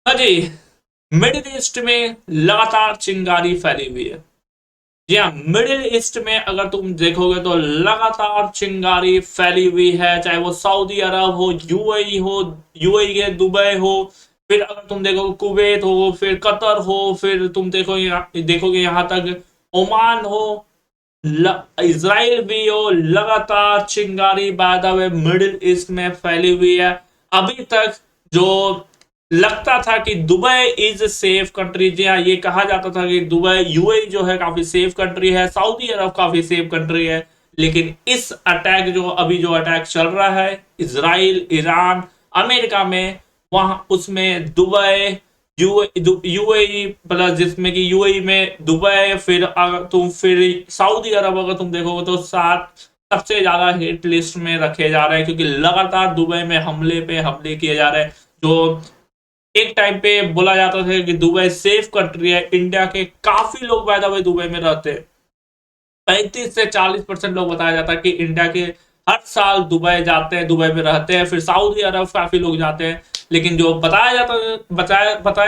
हाँ जी। Middle east में लगातार चिंगारी फैली हुई है। जी हाँ, मिडिल ईस्ट में अगर तुम देखोगे तो लगातार चिंगारी फैली हुई है, चाहे वो सऊदी अरब हो, यूएई हो, यूएई के दुबई हो, फिर अगर तुम देखोगे कुवैत हो, फिर कतर हो, फिर तुम देखोगे यहाँ तक ओमान हो, इसराइल भी हो, लगातार चिंगारी by the way middle east में फैली हुई है। अभी तक जो लगता था कि दुबई इज सेफ कंट्री, जी हाँ, ये कहा जाता था कि दुबई यूएई जो है काफी सेफ कंट्री है, सऊदी अरब काफी सेफ कंट्री है। लेकिन इस अटैक जो अभी जो अटैक चल रहा है इसराइल, ईरान, अमेरिका में, वहां उसमें दुबई, यूएई प्लस, जिसमें कि यूएई में दुबई, फिर अगर तुम फिर सऊदी अरब अगर तुम देखोगे तो सात सबसे ज्यादा हिट लिस्ट में रखे जा रहे हैं, क्योंकि लगातार दुबई में हमले पे हमले किए जा रहे हैं। जो एक टाइम पे बोला जाता था कि दुबई सेफ कंट्री है, इंडिया के काफी लोग बाय द वे दुबई में रहते हैं। 35 से 40% लोग बताया जाता है कि इंडिया के हर साल दुबई जाते हैं, दुबई में रहते हैं। फिर सऊदी अरब काफी लोग जाते हैं। लेकिन जो बताया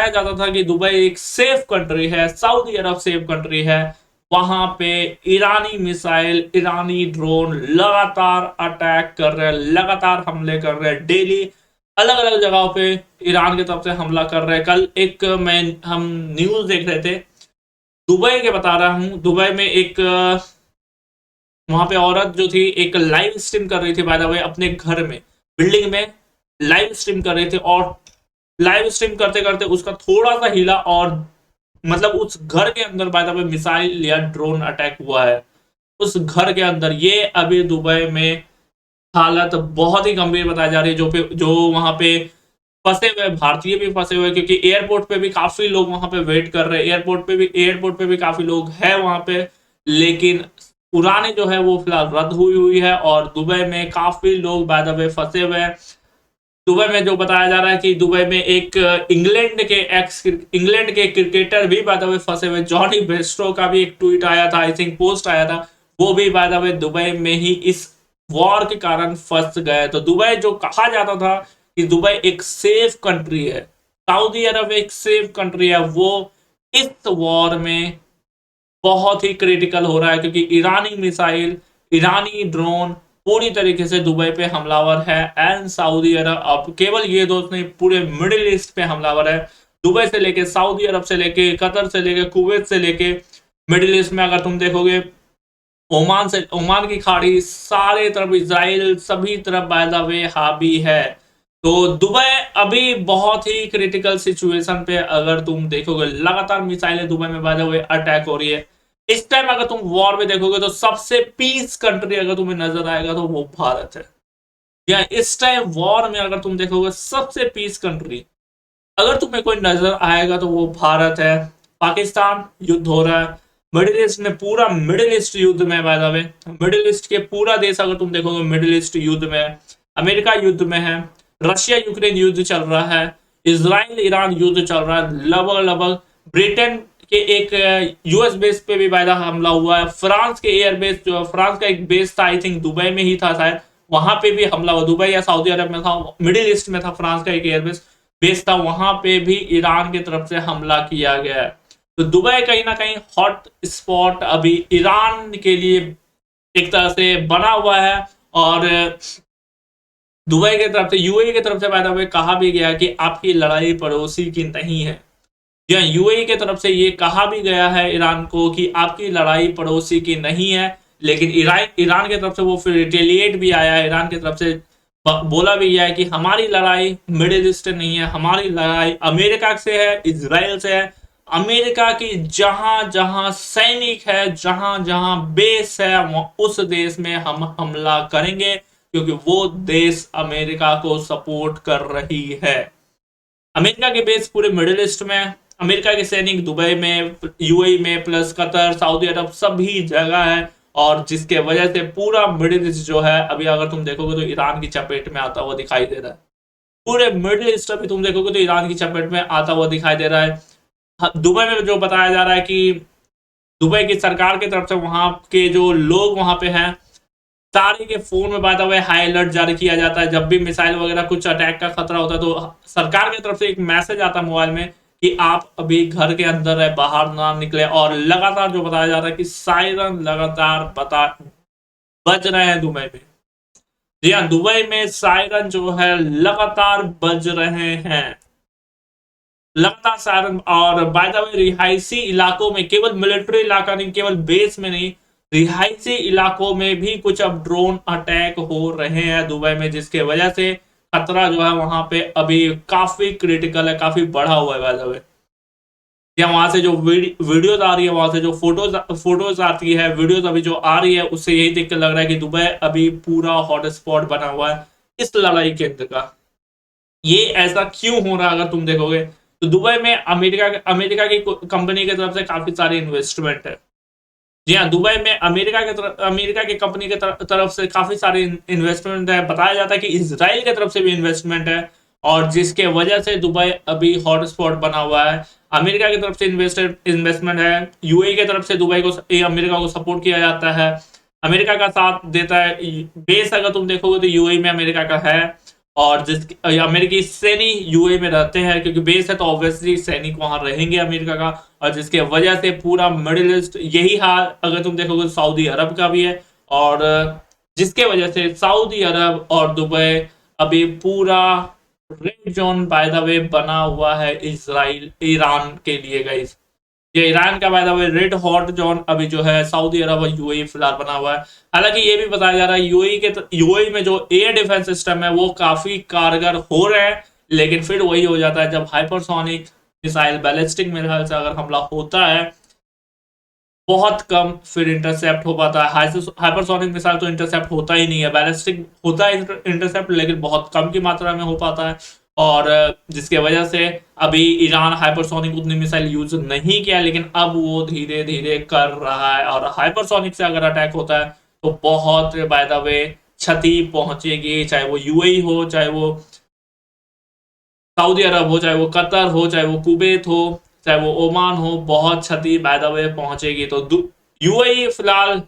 जाता था कि दुबई एक सेफ कंट्री है, सऊदी अरब सेफ कंट्री है, वहां पे ईरानी मिसाइल, ईरानी ड्रोन लगातार अटैक कर रहे हैं, लगातार हमले कर रहे हैं, डेली अलग अलग जगहों पे ईरान की तरफ से हमला कर रहे हैं। कल एक मैं हम न्यूज देख रहे थे, दुबई के बता रहा हूं, दुबई में एक वहां पे औरत जो थी एक लाइव स्ट्रीम कर रही थी बाय द वे, अपने घर में बिल्डिंग में लाइव स्ट्रीम कर रही थी, और लाइव स्ट्रीम करते करते उसका थोड़ा सा हिला और मतलब उस घर के अंदर बाय द वे मिसाइल या ड्रोन अटैक हुआ है उस घर के अंदर। ये अभी दुबई में हालत बहुत ही गंभीर बताई जा रही है। जो वहां पे फंसे हुए भारतीय भी फंसे हुए, क्योंकि एयरपोर्ट पे भी काफी लोग वहां पे वेट कर रहे हैं, एयरपोर्ट पे भी काफी लोग हैं वहां पे। लेकिन उड़ानें जो है वो फिलहाल रद्द हुई हुई है, और दुबई में काफी लोग बाय द वे फंसे हुए हैं। दुबई में जो बताया जा रहा है कि दुबई में एक इंग्लैंड के क्रिकेटर भी बाय द वे फंसे हुए, जॉनी बेस्टो का भी एक ट्वीट आया था, आई थिंक पोस्ट आया था, वो भी बाय द वे दुबई में ही इस वॉर के कारण फंस गए। तो दुबई जो कहा जाता था कि दुबई एक सेफ कंट्री है, सऊदी अरब एक सेफ कंट्री है, वो इस वॉर में बहुत ही क्रिटिकल हो रहा है, क्योंकि ईरानी मिसाइल, ईरानी ड्रोन पूरी तरीके से दुबई पे हमलावर है। एंड सऊदी अरब, अब केवल ये दोस्त नहीं, पूरे मिडिल ईस्ट पे हमलावर है। दुबई से लेके, सऊदी अरब से लेके, कतर से लेके, कुवैत से लेके, मिडिल ईस्ट में अगर तुम देखोगे ओमान की खाड़ी, सारे तरफ इसराइल, सभी तरफ बाय द वे हावी है। तो दुबई अभी बहुत ही क्रिटिकल सिचुएशन पे, अगर तुम देखोगे लगातार मिसाइलें दुबई में बाय द वे अटैक हो रही है। इस टाइम अगर तुम वॉर में देखोगे तो सबसे पीस कंट्री अगर तुम्हें नजर आएगा तो वो भारत है। या इस टाइम वॉर में अगर तुम देखोगे सबसे पीस कंट्री अगर तुम्हें कोई नजर आएगा तो वो भारत है। पाकिस्तान युद्ध हो रहा है, मिडिल ईस्ट में पूरा मिडिल ईस्ट युद्ध में, by the way middle east के पूरा देश अगर तुम देखोगे मिडिल ईस्ट युद्ध में है। अमेरिका युद्ध में है, रशिया यूक्रेन युद्ध चल रहा है, इसराइल ईरान युद्ध चल रहा है लगभग लगभग। ब्रिटेन के एक यूएस बेस पे भी बाय द हमला हुआ है। फ्रांस के एयरबेस, जो फ्रांस का एक बेस था, आई थिंक दुबई में ही था शायद, वहां पे भी हमला हुआ। दुबई या सऊदी अरब में था, मिडिल ईस्ट में था, फ्रांस का एक एयरबेस बेस था, वहां पे भी ईरान की तरफ से हमला किया गया है। तो दुबई कहीं ना कहीं हॉट स्पॉट अभी ईरान के लिए एक तरह से बना हुआ है। और दुबई की तरफ से, यूएई की तरफ से बाय द वे कहा भी गया कि आपकी लड़ाई पड़ोसी की नहीं है। या यूएई की तरफ से ये कहा भी गया है ईरान को कि आपकी लड़ाई पड़ोसी की नहीं है। लेकिन ईरान ईरान की तरफ से वो फिर रिटेलिएट भी आया है, ईरान की तरफ से बोला भी गया है कि हमारी लड़ाई मिडिल ईस्ट नहीं है, हमारी लड़ाई अमेरिका से है, इसराइल से है। अमेरिका की जहां जहां सैनिक है, जहां जहां बेस है, उस देश में हम हमला करेंगे, क्योंकि वो देश अमेरिका को सपोर्ट कर रही है। अमेरिका के बेस पूरे मिडिल ईस्ट में है, अमेरिका के सैनिक दुबई में, यूएई में, प्लस कतर, सऊदी अरब, सभी जगह है। और जिसके वजह से पूरा मिडिल ईस्ट जो है अभी अगर तुम देखोगे तो ईरान की चपेट में आता हुआ दिखाई दे रहा है। पूरे मिडिल ईस्ट अभी तुम देखोगे तो ईरान की चपेट में आता हुआ दिखाई दे रहा है। दुबई में जो बताया जा रहा है कि दुबई की सरकार की तरफ से वहां के जो लोग वहां पे हैं, सारे के फोन में by the way high alert जारी किया जाता है। जब भी मिसाइल वगैरह कुछ अटैक का खतरा होता है तो सरकार की तरफ से एक मैसेज आता है मोबाइल में कि आप अभी घर के अंदर है, बाहर ना निकले। और लगातार जो बताया जा रहा है कि सायरन लगातार बज रहे हैं दुबई में। जी हाँ, दुबई में सायरन जो है लगातार बज रहे हैं, लगातार सायरन। और बाय द वे रिहायशी इलाकों में, केवल मिलिट्री इलाका नहीं, केवल बेस में नहीं, रिहायशी इलाकों में भी कुछ अब ड्रोन अटैक हो रहे हैं दुबई में, जिसके वजह से खतरा जो है वहां पे अभी काफी क्रिटिकल है, काफी बढ़ा हुआ है बाय द वे। या वहां से जो वीडियोज आ रही है, वहां से जो फोटोज आती है, वीडियोज अभी जो आ रही है, उससे यही देख कर लग रहा है कि दुबई अभी पूरा हॉटस्पॉट बना हुआ है इस लड़ाई केंद्र का। ये ऐसा क्यों हो रहा है अगर तुम देखोगे तो दुबई में अमेरिका की कंपनी की तरफ से काफी सारी इन्वेस्टमेंट है। जी हाँ, दुबई में अमेरिका की कंपनी की तरफ से काफी सारी इन्वेस्टमेंट है। बताया जाता है कि इसराइल की तरफ से भी इन्वेस्टमेंट है, और जिसके वजह से दुबई अभी हॉटस्पॉट बना हुआ है। अमेरिका की तरफ से इन्वेस्टमेंट है, यूएई की तरफ से दुबई को, अमेरिका को सपोर्ट किया जाता है, अमेरिका का साथ देता है। बेस अगर तुम देखोगे तो यूएई में अमेरिका का है, और जिस अमेरिकी सैनिक यूएई में रहते हैं, क्योंकि बेस है तो ऑब्वियसली सैनिक वहां रहेंगे अमेरिका का। और जिसके वजह से पूरा मिडिल ईस्ट, यही हाल अगर तुम देखोगे तो सऊदी अरब का भी है। और जिसके वजह से सऊदी अरब और दुबई अभी पूरा red zone by the way बना हुआ है इसराइल ईरान के लिए गाइस। ये ईरान का by the way red hot zone अभी जो है सऊदी अरब और यूएई फिलहाल बना हुआ है। हालांकि ये भी बताया जा रहा है यूएई में जो एयर डिफेंस सिस्टम है वो काफी कारगर हो रहे हैं, लेकिन फिर वही हो जाता है जब हाइपरसोनिक मिसाइल, बैलिस्टिक मिसाइल से अगर हमला होता है, बहुत कम फिर इंटरसेप्ट हो पाता है। हाइपरसोनिक मिसाइल तो इंटरसेप्ट होता ही नहीं है, बैलिस्टिक होता है इंटरसेप्ट, लेकिन बहुत कम की मात्रा में हो पाता है। और जिसके वजह से अभी ईरान हाइपरसोनिक उतनी मिसाइल यूज नहीं किया, लेकिन अब वो धीरे धीरे कर रहा है। और हाइपरसोनिक से अगर अटैक होता है तो बहुत बाय द वे क्षति पहुंचेगी, चाहे वो यूएई हो, चाहे वो सऊदी अरब हो, चाहे वो कतर हो, चाहे वो कुवैत हो, चाहे वो ओमान हो, बहुत क्षति बाय द वे पहुंचेगी। तो यूएई फिलहाल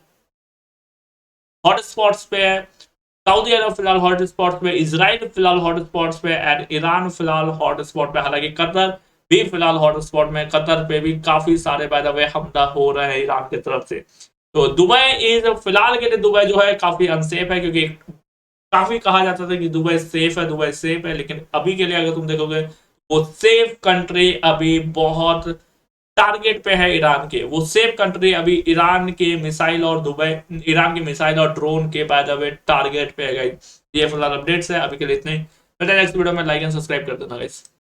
हॉटस्पॉट्स पे है, सऊदी अरब फिलहाल हॉटस्पॉट्स पे, इसराइल फिलहाल हॉटस्पॉट्स पे, एंड ईरान फिलहाल हॉटस्पॉट पे। हालांकि कतर भी फिलहाल हॉटस्पॉट में, कतर पे भी काफी सारे बाय द वे हमला हो रहे हैं ईरान की तरफ से। तो दुबई इज फिलहाल के लिए, दुबई जो है काफी अनसेफ है, क्योंकि काफी कहा जाता था कि दुबई सेफ है, दुबई सेफ है, लेकिन अभी के लिए अगर तुम देखोगे वो सेफ कंट्री अभी बहुत टारगेट पे है ईरान के। वो सेफ कंट्री अभी ईरान के मिसाइल और ड्रोन के बाय द वे टारगेट पे है गाइस। ये फिलहाल अपडेट्स है, अभी के लिए इतने ही। नेक्स्ट वीडियो में लाइक एंड सब्सक्राइब कर देना गाइस।